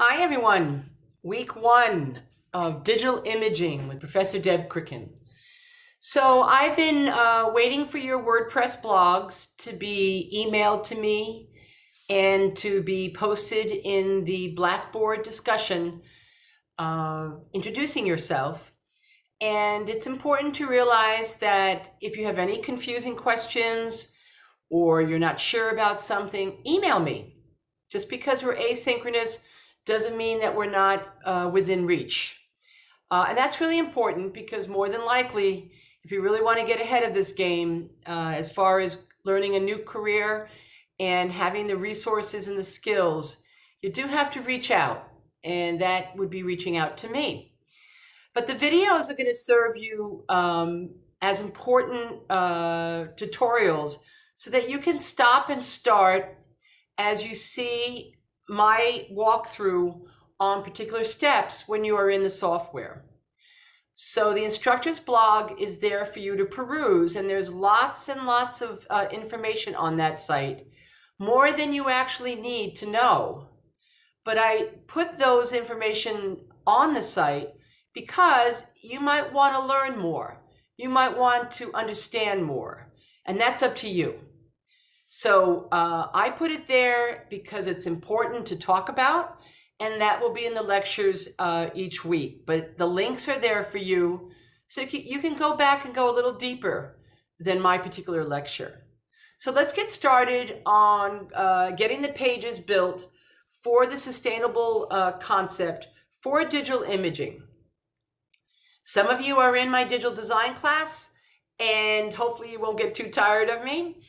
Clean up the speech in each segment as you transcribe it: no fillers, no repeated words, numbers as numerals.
Hi everyone, week 1 of digital imaging with Professor Deb Cricken. So I've been waiting for your WordPress blogs to be emailed to me and to be posted in the Blackboard discussion introducing yourself. And it's important to realize that if you have any confusing questions or you're not sure about something, email me. Just because we're asynchronous doesn't mean that we're not within reach. And that's really important because more than likely, if you really want to get ahead of this game, as far as learning a new career and having the resources and the skills, you do have to reach out, and that would be reaching out to me. But the videos are going to serve you as important tutorials so that you can stop and start as you see my walkthrough on particular steps when you are in the software. So the instructor's blog is there for you to peruse, and there's lots and lots of information on that site, more than you actually need to know. But I put those information on the site because you might want to learn more. You might want to understand more, and that's up to you. So I put it there because it's important to talk about, and that will be in the lectures each week. But the links are there for you, so you can go back and go a little deeper than my particular lecture. So let's get started on getting the pages built for the sustainable concept for digital imaging. Some of you are in my digital design class, and hopefully you won't get too tired of me.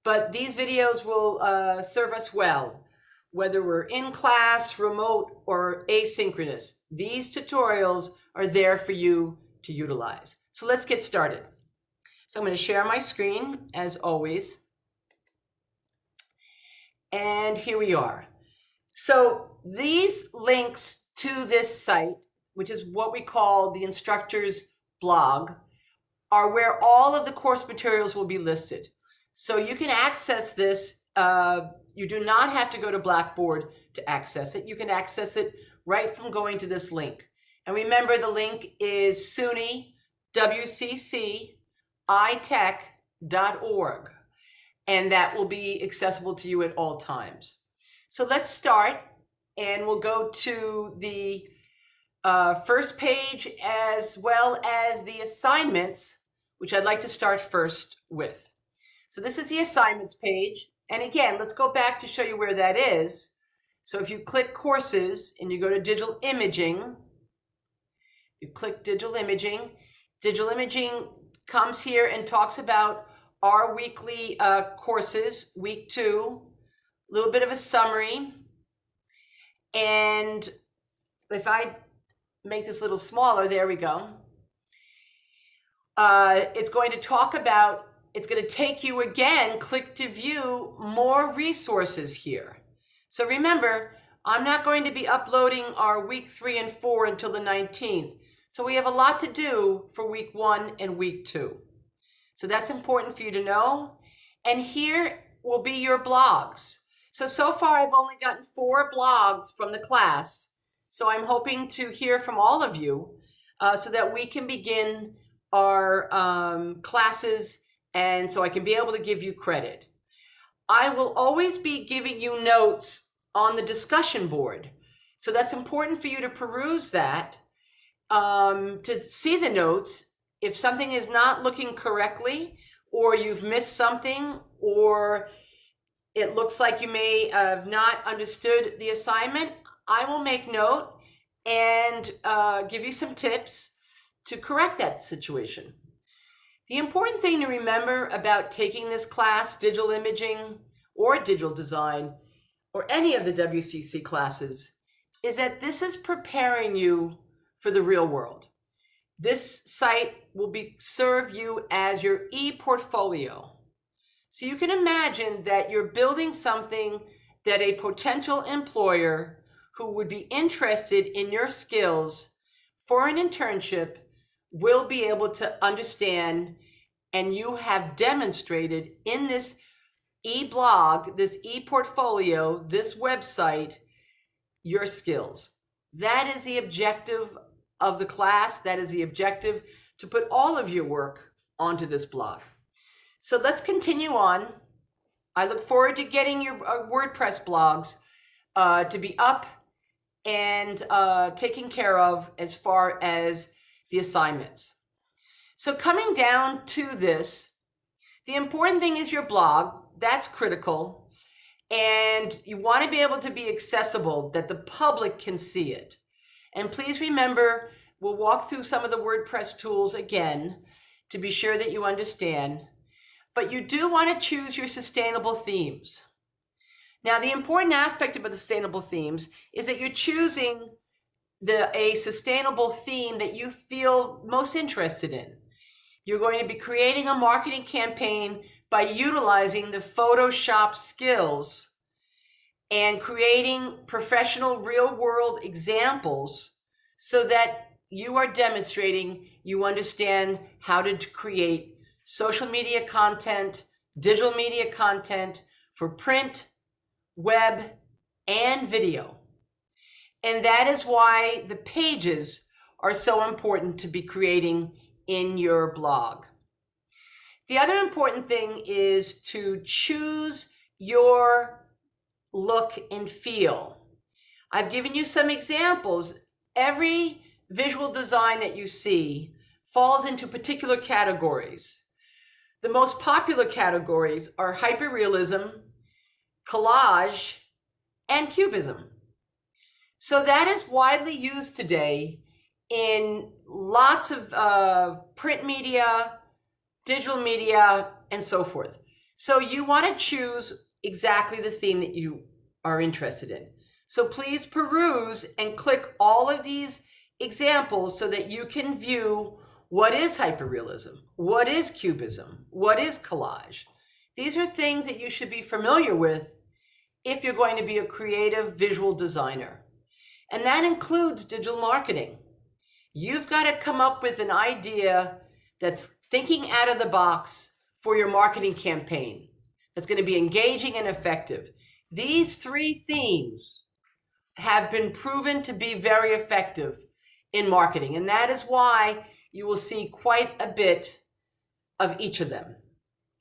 But these videos will serve us well, whether we're in class, remote, or asynchronous. These tutorials are there for you to utilize. So let's get started. So I'm going to share my screen, as always. And here we are. So these links to this site, which is what we call the instructor's blog, are where all of the course materials will be listed. So you can access this. You do not have to go to Blackboard to access it. You can access it right from going to this link. And remember, the link is SUNY-WCC-ITech.org, and that will be accessible to you at all times. So let's start, and we'll go to the first page as well as the assignments, which I'd like to start first with. So this is the assignments page. And again, let's go back to show you where that is. So if you click courses and you go to digital imaging, you click digital imaging comes here and talks about our weekly courses, week 2, a little bit of a summary. And if I make this a little smaller, there we go. It's going to talk about, it's going to take you again, click to view more resources here. So remember, I'm not going to be uploading our week 3 and 4 until the 19th. So we have a lot to do for week 1 and week 2. So that's important for you to know. And here will be your blogs. So far I've only gotten 4 blogs from the class. So I'm hoping to hear from all of you so that we can begin our classes, and so I can be able to give you credit. I will always be giving you notes on the discussion board. So that's important for you to peruse that, to see the notes. If something is not looking correctly, or you've missed something, or it looks like you may have not understood the assignment, I will make note and give you some tips to correct that situation. The important thing to remember about taking this class, digital imaging or digital design, or any of the WCC classes, is that this is preparing you for the real world. This site will serve you as your e-portfolio. So you can imagine that you're building something that a potential employer who would be interested in your skills for an internship will be able to understand, and you have demonstrated in this e-blog, this e-portfolio, this website, your skills. That is the objective of the class. That is the objective, to put all of your work onto this blog. So let's continue on. I look forward to getting your WordPress blogs to be up and taken care of as far as the assignments. So coming down to this, the important thing is your blog. That's critical. And you want to be able to be accessible, that the public can see it. And please remember, we'll walk through some of the WordPress tools again to be sure that you understand. But you do want to choose your sustainable themes. Now, the important aspect about the sustainable themes is that you're choosing a sustainable theme that you feel most interested in. You're going to be creating a marketing campaign by utilizing the Photoshop skills and creating professional real-world examples so that you are demonstrating you understand how to create social media content, digital media content for print, web, and video. And that is why the pages are so important to be creating in your blog. The other important thing is to choose your look and feel. I've given you some examples. Every visual design that you see falls into particular categories. The most popular categories are hyperrealism, collage, and cubism. So that is widely used today in lots of print media, digital media, and so forth. So you want to choose exactly the theme that you are interested in. So please peruse and click all of these examples so that you can view what is hyperrealism, what is cubism, what is collage. These are things that you should be familiar with if you're going to be a creative visual designer. And that includes digital marketing. You've got to come up with an idea that's thinking out of the box for your marketing campaign, that's going to be engaging and effective. These three themes have been proven to be very effective in marketing, and that is why you will see quite a bit of each of them.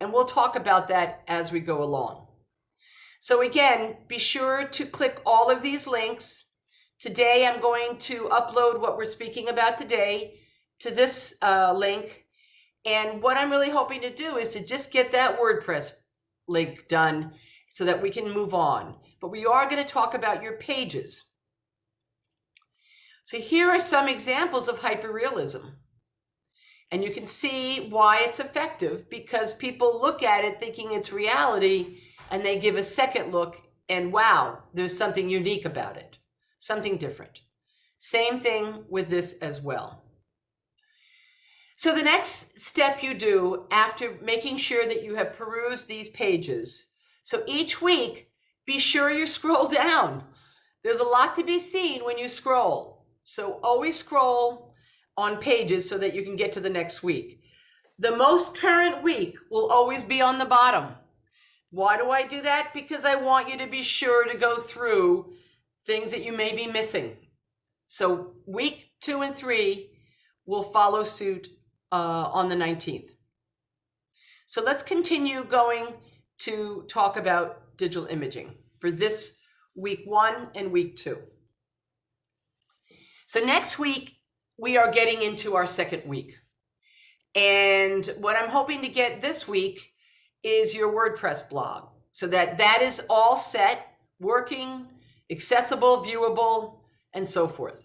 And we'll talk about that as we go along. So again, be sure to click all of these links. Today, I'm going to upload what we're speaking about today to this link. And what I'm really hoping to do is to just get that WordPress link done so that we can move on. But we are going to talk about your pages. So here are some examples of hyperrealism. And you can see why it's effective, because people look at it thinking it's reality, and they give a second look and wow, there's something unique about it. Something different. Same thing with this as well. So the next step you do after making sure that you have perused these pages, so each week, be sure you scroll down. There's a lot to be seen when you scroll. So always scroll on pages so that you can get to the next week. The most current week will always be on the bottom. Why do I do that? Because I want you to be sure to go through things that you may be missing. So week 2 and 3 will follow suit on the 19th. So let's continue going to talk about digital imaging for this week 1 and week 2. So next week, we are getting into our second week. And what I'm hoping to get this week is your WordPress blog, so that is all set, working, accessible, viewable, and so forth.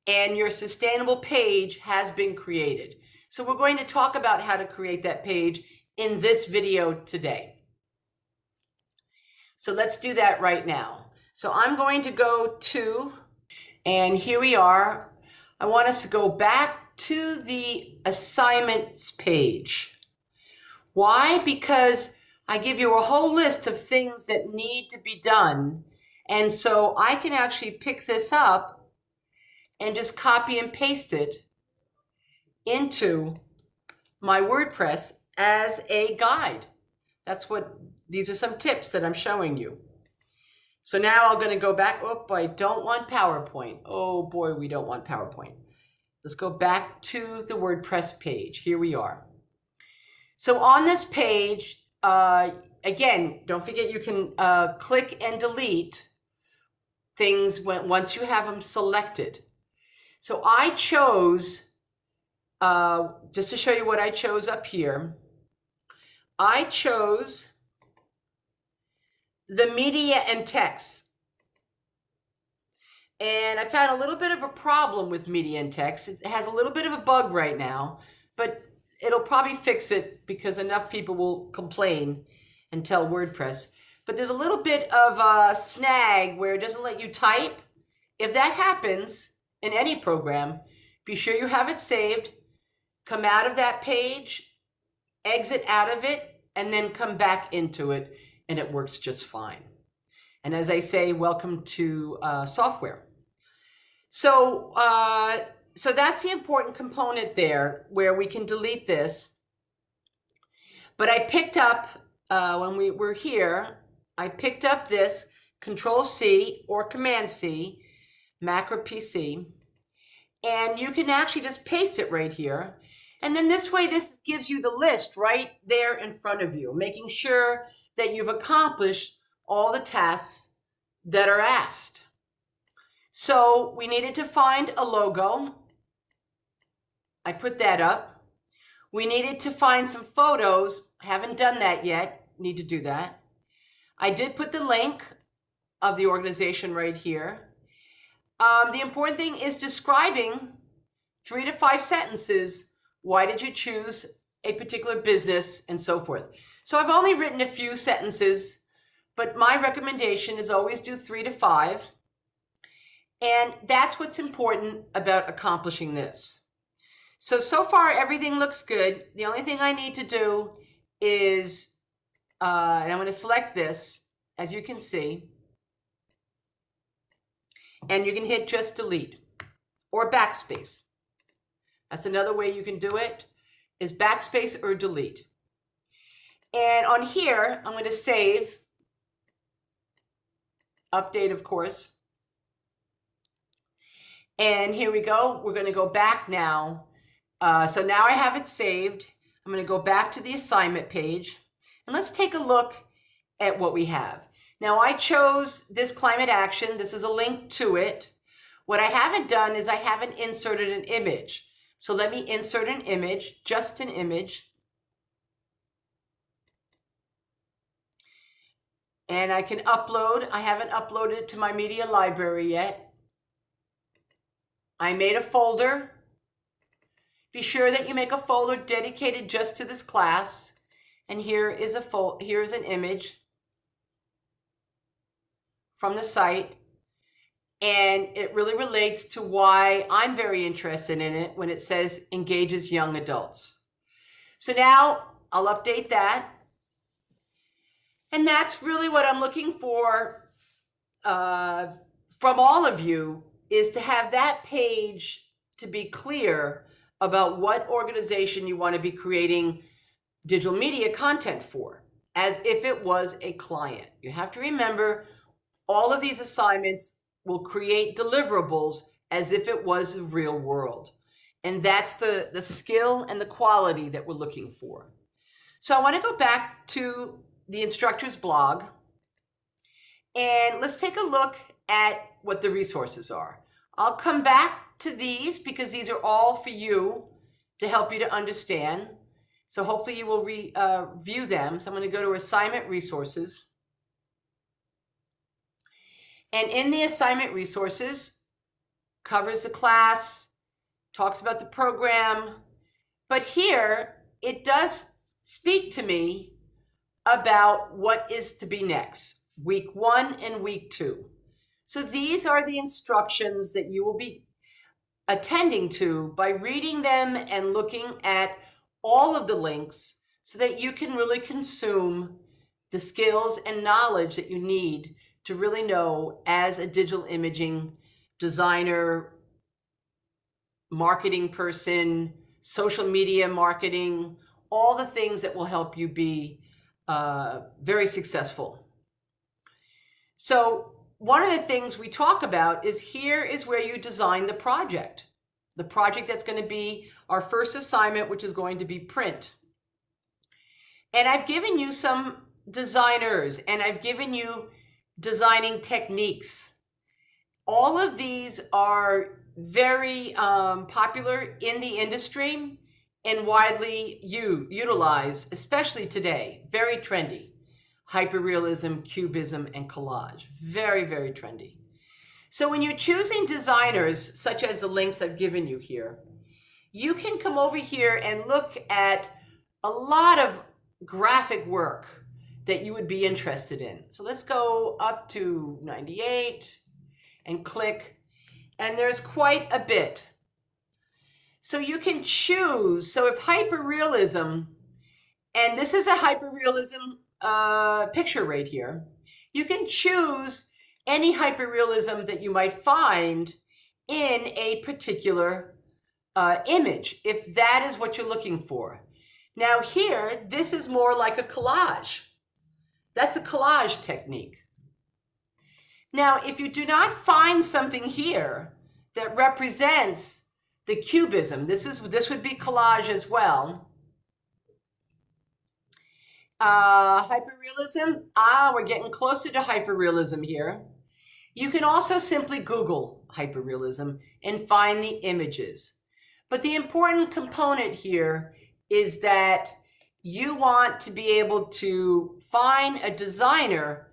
And your sustainable page has been created. So we're going to talk about how to create that page in this video today. So let's do that right now. So I'm going to go to, and here we are. I want us to go back to the assignments page. Why? Because I give you a whole list of things that need to be done. And so I can actually pick this up and just copy and paste it into my WordPress as a guide. These are some tips that I'm showing you. So now I'm going to go back. Oh, I don't want PowerPoint. Oh boy, we don't want PowerPoint. Let's go back to the WordPress page. Here we are. So on this page, again, don't forget you can click and delete things once you have them selected. So I chose, just to show you what I chose up here, I chose the media and text. And I found a little bit of a problem with media and text. It has a little bit of a bug right now, but it'll probably fix it because enough people will complain and tell WordPress. But there's a little bit of a snag where it doesn't let you type. If that happens in any program, be sure you have it saved, come out of that page, exit out of it, and then come back into it, and it works just fine. And as I say, welcome to software. So that's the important component there where we can delete this. But I picked up, when we were here, I picked up this Control-C or Command-C, Macro PC, and you can actually just paste it right here. And then this way, this gives you the list right there in front of you, making sure that you've accomplished all the tasks that are asked. So we needed to find a logo. I put that up. We needed to find some photos. Haven't done that yet. Need to do that. I did put the link of the organization right here. The important thing is describing 3 to 5 sentences. Why did you choose a particular business and so forth? So I've only written a few sentences, but my recommendation is always do 3 to 5. And that's what's important about accomplishing this. So far, everything looks good. The only thing I need to do is, and I'm going to select this, as you can see, and you can hit just delete or backspace. That's another way you can do it, is backspace or delete. And on here, I'm going to save, update, of course. And here we go. We're going to go back now. So now I have it saved. I'm going to go back to the assignment page. And let's take a look at what we have. Now I chose this climate action. This is a link to it. What I haven't done is I haven't inserted an image. So let me insert an image, just an image. And I can upload. I haven't uploaded it to my media library yet. I made a folder. Be sure that you make a folder dedicated just to this class. And here is here's an image from the site. And it really relates to why I'm very interested in it when it says engages young adults. So now I'll update that. And that's really what I'm looking for from all of you, is to have that page to be clear about what organization you want to be creating digital media content for, as if it was a client. You have to remember, all of these assignments will create deliverables as if it was the real world. And that's the skill and the quality that we're looking for. So I want to go back to the instructor's blog, and let's take a look at what the resources are. I'll come back to these because these are all for you to help you to understand. So hopefully you will review them. So I'm going to go to assignment resources. And in the assignment resources, covers the class, talks about the program. But here, it does speak to me about what is to be next, week 1 and week 2. So these are the instructions that you will be attending to by reading them and looking at all of the links so that you can really consume the skills and knowledge that you need to really know as a digital imaging designer, marketing person, social media marketing, all the things that will help you be very successful. So one of the things we talk about is here is where you design the project that's going to be our first assignment, which is going to be print. And I've given you some designers, and I've given you designing techniques. All of these are very popular in the industry and widely utilized, especially today. Very trendy. HyperRealism, Cubism, and collage. Very, very trendy. So when you're choosing designers, such as the links I've given you here, you can come over here and look at a lot of graphic work that you would be interested in. So let's go up to 98 and click, and there's quite a bit. So you can choose. So if HyperRealism, and this is a HyperRealism picture right here, you can choose any HyperRealism that you might find in a particular image, if that is what you're looking for. Now here, this is more like a collage. That's a collage technique. Now, if you do not find something here that represents the cubism, this would be collage as well. HyperRealism, we're getting closer to HyperRealism here. You can also simply Google HyperRealism and find the images. But the important component here is that you want to be able to find a designer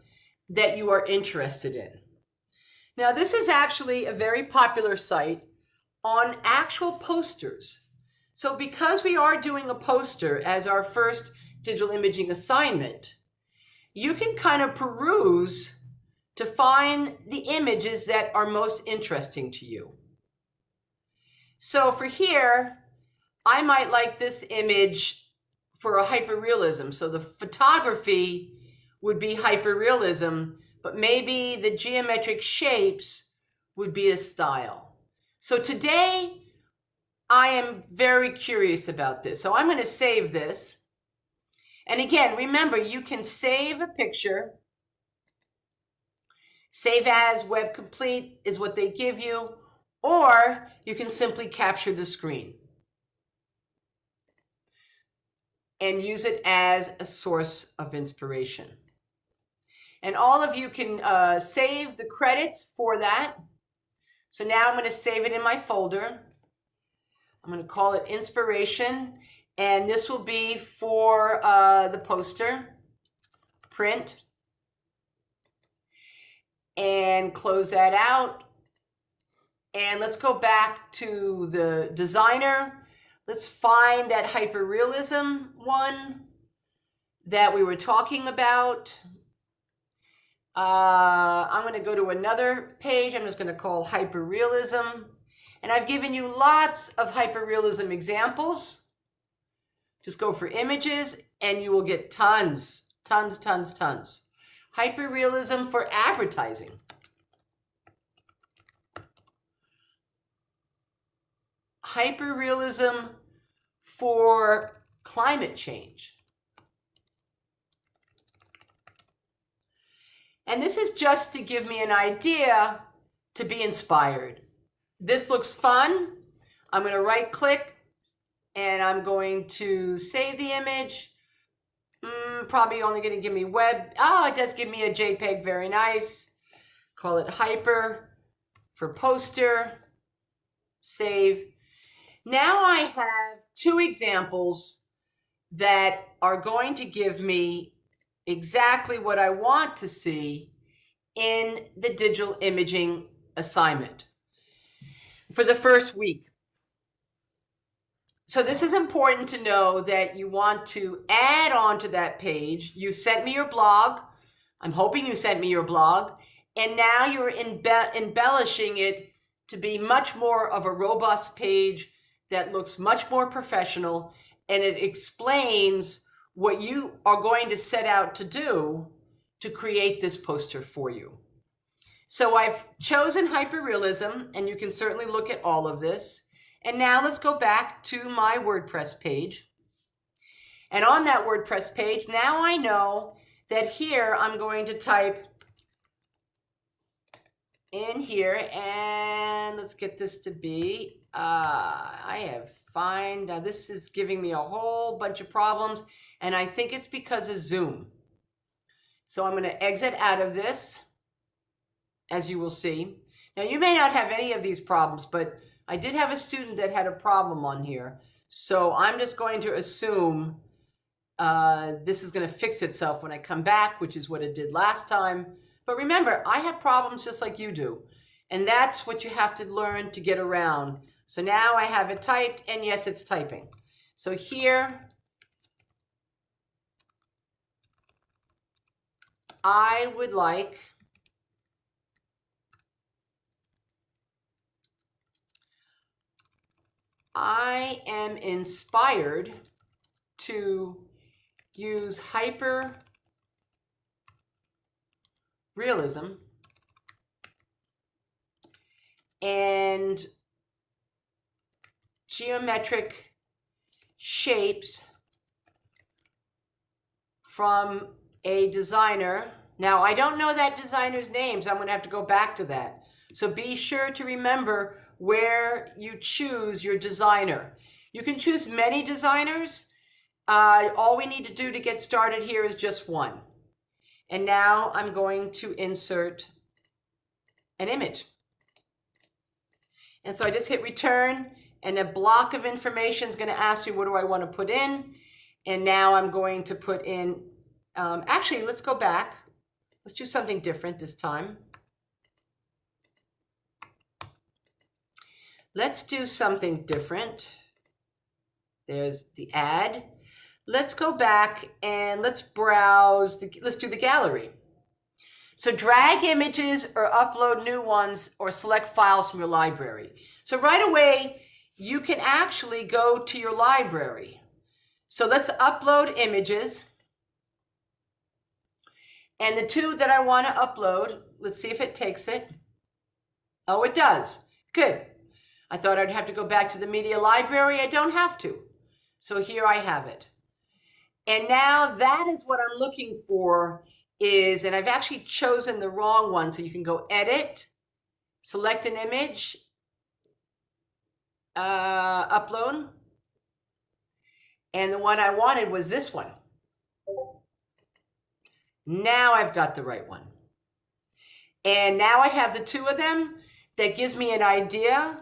that you are interested in. Now, this is actually a very popular site on actual posters. So because we are doing a poster as our first digital imaging assignment, you can kind of peruse to find the images that are most interesting to you. So for here, I might like this image for a HyperRealism. So the photography would be HyperRealism, but maybe the geometric shapes would be a style. So today, I am very curious about this. So I'm going to save this. And again, remember, you can save a picture. Save as, web complete is what they give you, or you can simply capture the screen and use it as a source of inspiration. And all of you can save the credits for that. So now I'm going to save it in my folder. I'm going to call it Inspiration, and this will be for the poster, print, and close that out. And let's go back to the designer. Let's find that HyperRealism one that we were talking about. I'm going to go to another page. I'm just going to call HyperRealism. And I've given you lots of HyperRealism examples. Just go for images and you will get tons. HyperRealism for advertising. HyperRealism for climate change. And this is just to give me an idea to be inspired. This looks fun. I'm going to right click and I'm going to save the image. Probably only going to give me web. Oh, it does give me a JPEG. Very nice. Call it Hyper for poster. Save. Now I have two examples that are going to give me exactly what I want to see in the digital imaging assignment for the first week. So this is important to know that you want to add on to that page. You sent me your blog. I'm hoping you sent me your blog. And now you're embellishing it to be much more of a robust page that looks much more professional, and it explains what you are going to set out to do to create this poster for you. So I've chosen HyperRealism, and you can certainly look at all of this. And now let's go back to my WordPress page. And on that WordPress page, now I know that here I'm going to type in here, and let's get this to be, I have fine. Now this is giving me a whole bunch of problems, and I think it's because of Zoom. So I'm going to exit out of this, as you will see. Now you may not have any of these problems, but I did have a student that had a problem on here. So I'm just going to assume this is going to fix itself when I come back, which is what it did last time. But remember, I have problems just like you do. And that's what you have to learn to get around. So now I have it typed, and yes, it's typing. So here, I would like I am inspired to use HyperRealism and geometric shapes from a designer. Now, I don't know that designer's name, so I'm going to have to go back to that. So be sure to remember where you choose your designer. You can choose many designers. All we need to do to get started here is just one. And now I'm going to insert an image. And so I just hit return, and a block of information is going to ask me what do I want to put in. And now I'm going to put in, actually, let's go back. Let's do something different this time. Let's do something different. There's the ad. Let's go back and let's browse, let's do the gallery. So drag images or upload new ones or select files from your library. So right away, you can actually go to your library. So let's upload images. And the two that I want to upload, let's see if it takes it. Oh, it does. Good. I thought I'd have to go back to the media library. I don't have to. So here I have it. And now that is what I'm looking for is, and I've actually chosen the wrong one. So you can go edit, select an image, upload. And the one I wanted was this one. Now I've got the right one. And now I have the two of them. That gives me an idea.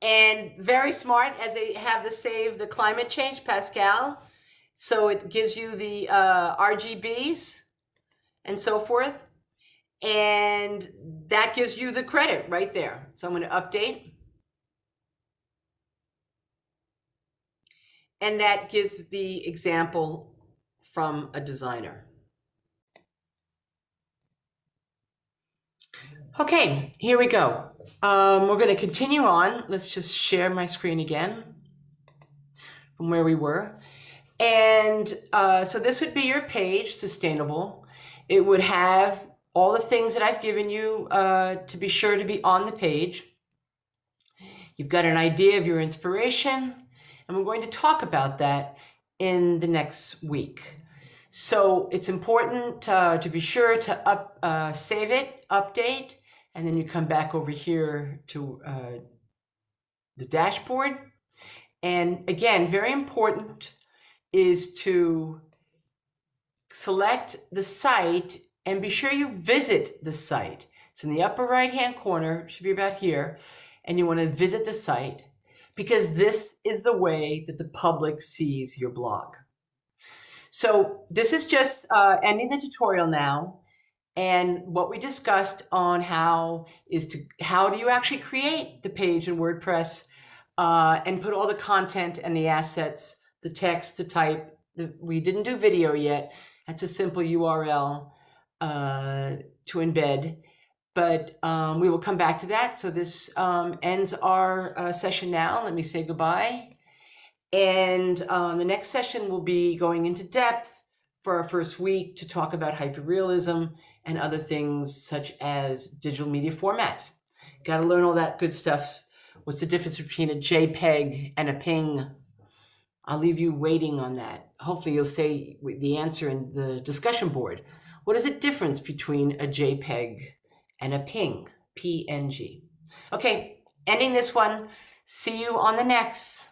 And very smart, as they have to save the climate change, Pascal. So it gives you the RGBs and so forth. And that gives you the credit right there. So I'm going to update. And that gives the example from a designer. Okay, here we go. We're going to continue on. Let's just share my screen again from where we were. And so this would be your page, sustainable. It would have all the things that I've given you to be sure to be on the page. You've got an idea of your inspiration, and we're going to talk about that in the next week. So it's important to be sure to save it, update, and then you come back over here to the dashboard. And again, very important is to select the site and be sure you visit the site. It's in the upper right-hand corner, it should be about here, and you want to visit the site because this is the way that the public sees your blog. So this is just ending the tutorial now. And what we discussed on how do you actually create the page in WordPress and put all the content and the assets, the text, the type. We didn't do video yet. That's a simple URL to embed, but we will come back to that. So this ends our session now. Let me say goodbye. And the next session will be going into depth for our first week to talk about HyperRealism and other things such as digital media formats. Got to learn all that good stuff. What's the difference between a JPEG and a PNG? I'll leave you waiting on that. Hopefully you'll say the answer in the discussion board. What is the difference between a JPEG and a PNG? PNG. Okay, ending this one. See you on the next.